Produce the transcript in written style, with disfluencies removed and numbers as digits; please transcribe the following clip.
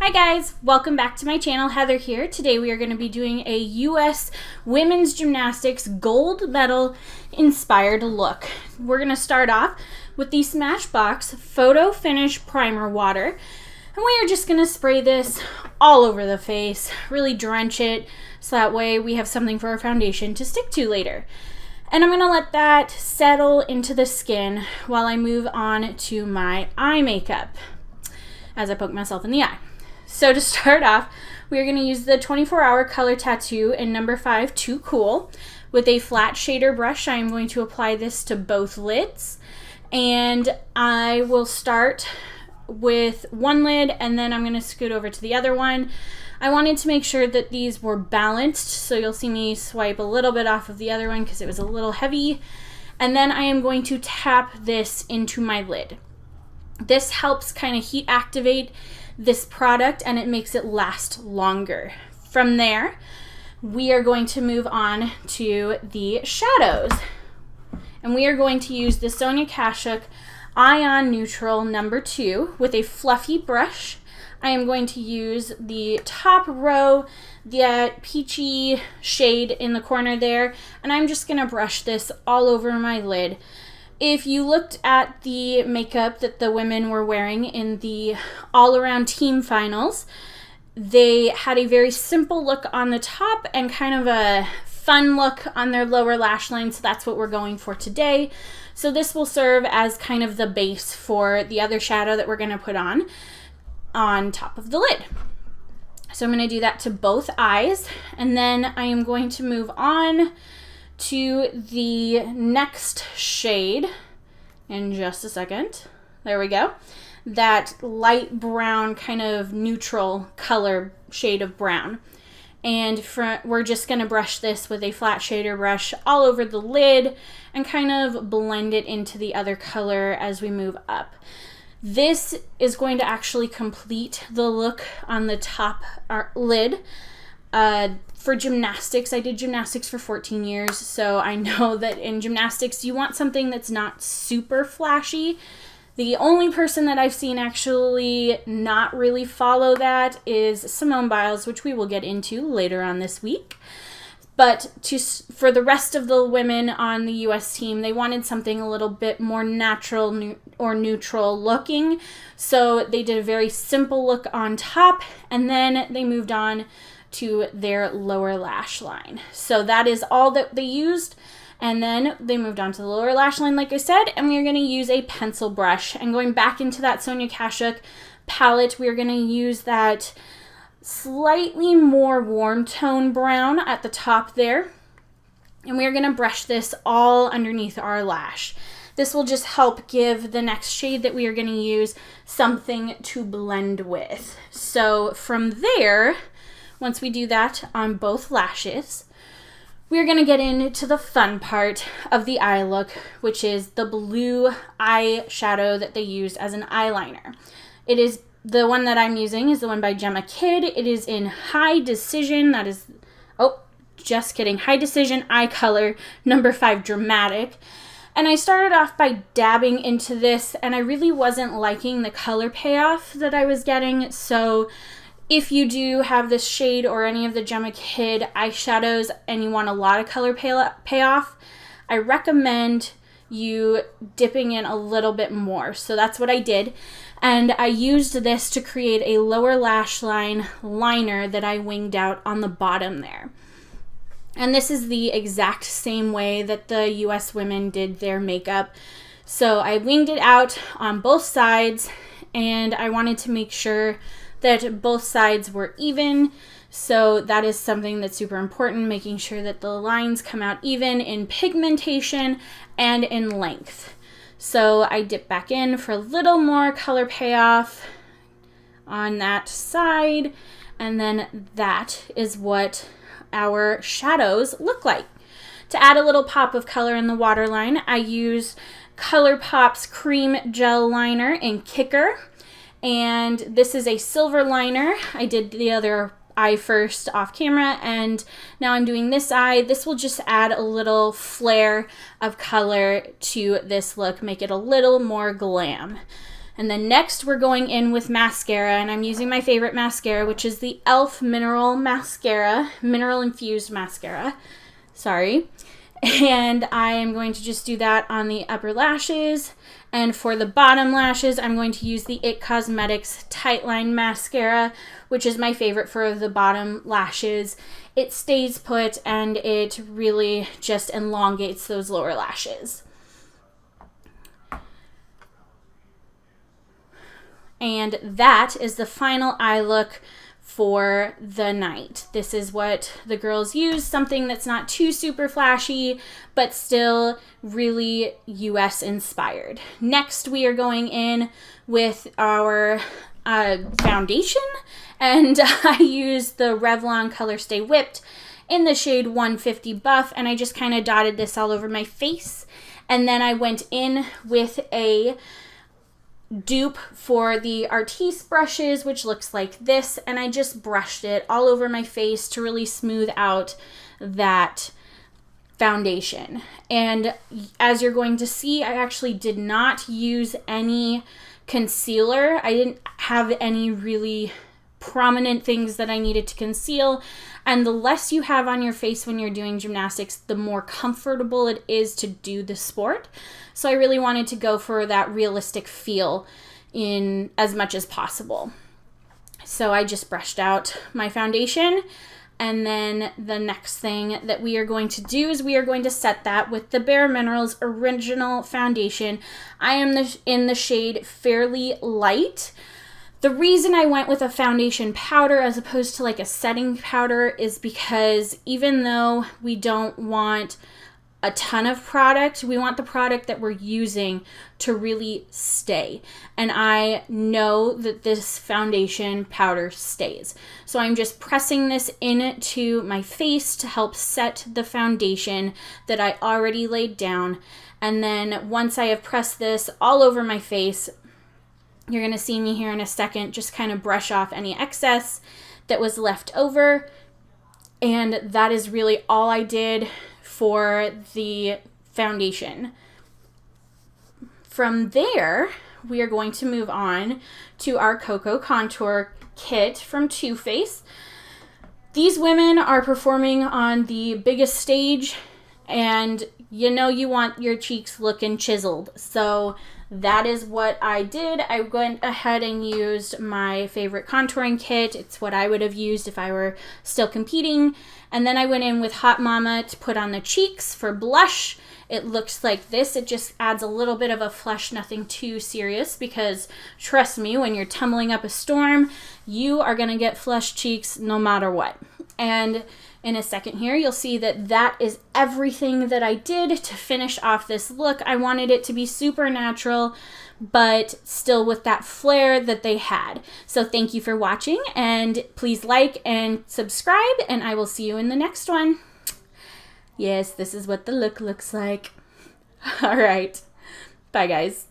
Hi guys, welcome back to my channel. Heather here. Today we are going to be doing a US Women's Gymnastics gold medal inspired look. We're going to start off with the Smashbox Photo Finish Primer Water. And we are just going to spray this all over the face, really drench it, so that way we have something for our foundation to stick to later. And I'm going to let that settle into the skin while I move on to my eye makeup as I poke myself in the eye. So to start off, we are going to use the 24-hour Color Tattoo in number 5 Too Cool. With a flat shader brush, I am going to apply this to both lids. And I will start with one lid and then I'm going to scoot over to the other one. I wanted to make sure that these were balanced, so you'll see me swipe a little bit off of the other one because it was a little heavy. And then I am going to tap this into my lid. This helps kind of heat activate this product and it makes it last longer. From there, we are going to move on to the shadows. And we are going to use the Sonia Kashuk Ion Neutral number 2 with a fluffy brush. I am going to use the top row, the peachy shade in the corner there, and I'm just going to brush this all over my lid. If you looked at the makeup that the women were wearing in the all-around team finals, they had a very simple look on the top and kind of a fun look on their lower lash line, so that's what we're going for today. So this will serve as kind of the base for the other shadow that we're going to put on top of the lid. So I'm going to do that to both eyes, and then I am going to move on to the next shade in just a second. There we go. That light brown kind of neutral color shade of brown. And we're just going to brush this with a flat shader brush all over the lid and kind of blend it into the other color as we move up. This is going to actually complete the look on the top lid. For gymnastics, I did gymnastics for 14 years, so I know that in gymnastics you want something that's not super flashy. The only person that I've seen actually not really follow that is Simone Biles, which we will get into later on this week. But for the rest of the women on the US team, they wanted something a little bit more natural or neutral looking. So they did a very simple look on top, and then they moved on to their lower lash line. So that is all that they used. And then they moved on to the lower lash line, like I said, and we are going to use a pencil brush. And going back into that Sonia Kashuk palette, we are going to use that slightly more warm tone brown at the top there. And we are going to brush this all underneath our lash. This will just help give the next shade that we are going to use something to blend with. So from there, once we do that on both lashes, we're going to get into the fun part of the eye look, which is the blue eyeshadow that they used as an eyeliner. It is the one that I'm using is the one by Jemma Kid. It is in High Decision. That is, oh, just kidding. High Decision Eye Color number 5 Dramatic. And I started off by dabbing into this, and I really wasn't liking the color payoff that I was getting. So if you do have this shade or any of the Jemma Kid eyeshadows and you want a lot of color payoff, I recommend you dipping in a little bit more. So that's what I did. And I used this to create a lower lash line liner that I winged out on the bottom there. And this is the exact same way that the US women did their makeup. So I winged it out on both sides, and I wanted to make sure that both sides were even. So that is something that's super important, making sure that the lines come out even in pigmentation and in length. So I dip back in for a little more color payoff on that side, and then that is what our shadows look like. To add a little pop of color in the waterline, I used ColourPop's Cream Gel Liner in Kicker. And this is a silver liner. I did the other eye first off camera, and now I'm doing this eye. This will just add a little flare of color to this look, make it a little more glam. And then next we're going in with mascara, and I'm using my favorite mascara, which is the e.l.f. Mineral Mascara, Mineral Infused Mascara. Sorry. And I am going to just do that on the upper lashes. And for the bottom lashes, I'm going to use the IT Cosmetics Tightline Mascara, which is my favorite for the bottom lashes. It stays put and it really just elongates those lower lashes. And that is the final eye look for the night. This is what the girls use, something that's not too super flashy, but still really US inspired. Next, we are going in with our foundation, and I used the Revlon Color Stay Whipped in the shade 150 Buff, and I just kind of dotted this all over my face. And then I went in with a dupe for the Artiste brushes, which looks like this, and I just brushed it all over my face to really smooth out that foundation. And as you're going to see, I actually did not use any concealer. I didn't have any really prominent things that I needed to conceal, and the less you have on your face when you're doing gymnastics, the more comfortable it is to do the sport. So I really wanted to go for that realistic feel in as much as possible. So I just brushed out my foundation, and then the next thing that we are going to do is we are going to set that with the BareMinerals Original Foundation. I am in the shade Fairly Light. The reason I went with a foundation powder as opposed to like a setting powder is because even though we don't want a ton of product, we want the product that we're using to really stay. And I know that this foundation powder stays. So I'm just pressing this into my face to help set the foundation that I already laid down. And then once I have pressed this all over my face, you're going to see me here in a second just kind of brush off any excess that was left over. And that is really all I did for the foundation. From there, we are going to move on to our Cocoa Contour Kit from Too Faced. These women are performing on the biggest stage, and you know you want your cheeks looking chiseled. So that is what I did. I went ahead and used my favorite contouring kit. It's what I would have used if I were still competing. And then I went in with Hot Mama to put on the cheeks for blush. It looks like this. It just adds a little bit of a flush, nothing too serious, because trust me, when you're tumbling up a storm, you are going to get flushed cheeks no matter what. And in a second here, you'll see that that is everything that I did to finish off this look. I wanted it to be super natural, but still with that flair that they had. So thank you for watching, and please like and subscribe, and I will see you in the next one. Yes, this is what the look looks like. All right. Bye, guys.